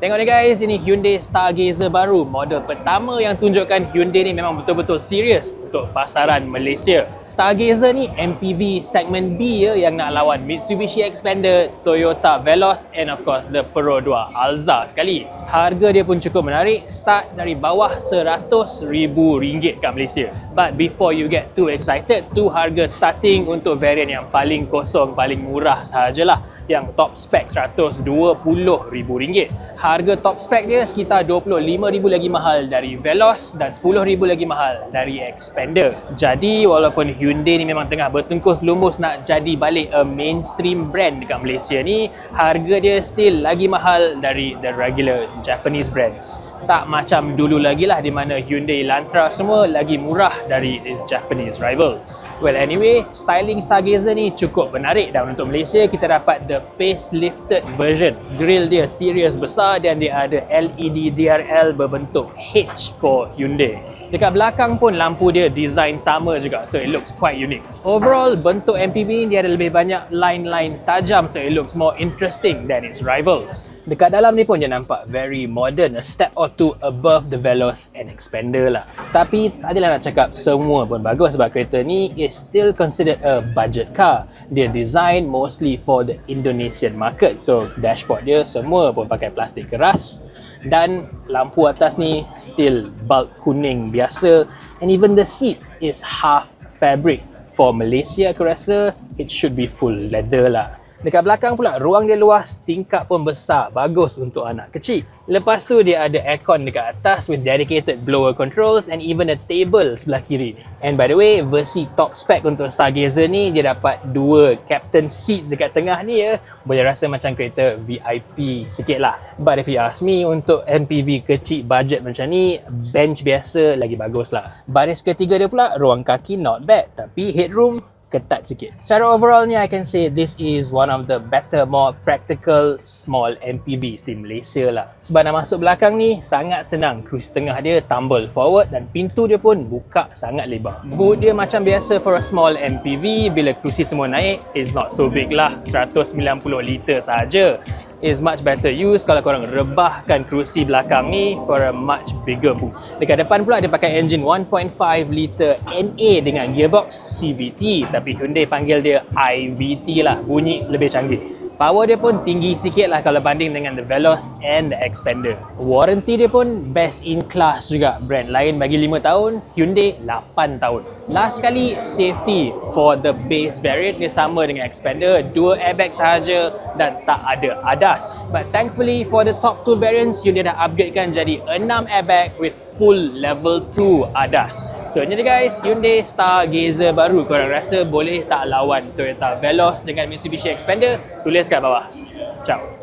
Tengok ni guys, ini Hyundai Stargazer baru. Model pertama yang tunjukkan Hyundai ni memang betul-betul serius untuk pasaran Malaysia. Stargazer ni MPV segmen B ya, yang nak lawan Mitsubishi Xpander, Toyota Veloz and of course the Pro 2 Alza sekali. Harga dia pun cukup menarik, start dari bawah RM100,000 kat Malaysia. But before you get too excited, tu harga starting untuk variant yang paling kosong, paling murah sahajalah. Yang top spec RM120,000. Harga top spec dia sekitar RM25,000 lagi mahal dari Veloz dan RM10,000 lagi mahal dari Xpander. Jadi walaupun Hyundai ni memang tengah bertungkus lumus nak jadi balik a mainstream brand dekat Malaysia ni, harga dia still lagi mahal dari the regular Japanese brands. Tak macam dulu lagi lah, di mana Hyundai Elantra semua lagi murah dari its Japanese rivals. Well anyway, styling Stargazer ni cukup menarik, dan untuk Malaysia kita dapat the facelifted version. Grill dia serius besar dan dia ada LED DRL berbentuk H for Hyundai. Dekat belakang pun lampu dia design sama juga, so it looks quite unique. Overall, bentuk MPV ni dia ada lebih banyak line-line tajam, so it looks more interesting than its rivals. Dekat dalam ni pun dia nampak very modern, a step or two above the Veloz and Xpander lah. Tapi tak adalah nak cakap semua pun bagus, sebab kereta ni is still considered a budget car. Dia design mostly for the Indonesian market, so dashboard dia semua pun pakai plastik keras, dan lampu atas ni still bulb kuning biasa, and even the seats is half fabric. For Malaysia aku rasa it should be full leather lah. Dekat belakang pula ruang dia luas, tingkap pun besar, bagus untuk anak kecil. Lepas tu dia ada aircon dekat atas with dedicated blower controls and even a table sebelah kiri. And by the way, versi top spec untuk Stargazer ni dia dapat 2 captain seats dekat tengah ni ya. Boleh rasa macam kereta VIP sikit lah. But if you ask me, untuk MPV kecil budget macam ni, bench biasa lagi bagus lah. Baris ketiga dia pula, ruang kaki not bad, tapi headroom ketat sikit. Secara overallnya, I can say this is one of the better, more practical small MPVs di Malaysia lah. Sebab nak masuk belakang ni sangat senang. Kerusi tengah dia tumble forward dan pintu dia pun buka sangat lebar. Boot dia macam biasa for a small MPV, bila kerusi semua naik, is not so big lah, 190 liter sahaja. Is much better use kalau korang rebahkan kerusi belakang ni for a much bigger boot. Dekat depan pula dia pakai engine 1.5 liter NA dengan gearbox CVT, tapi Hyundai panggil dia IVT lah, bunyi lebih canggih. Power dia pun tinggi sikit lah kalau banding dengan the Veloz and the Xpander. Warranty dia pun best in class juga. Brand lain bagi 5 tahun, Hyundai 8 tahun. Last sekali, safety for the base variant dia sama dengan Xpander, 2 airbag sahaja dan tak ada ADAS. But thankfully for the top 2 variants, Hyundai dah upgradekan jadi 6 airbag with full level 2 ADAS. So ni guys, Hyundai Stargazer baru, korang rasa boleh tak lawan Toyota Veloz dengan Mitsubishi Xpander? Tulis kat bawah. Ciao.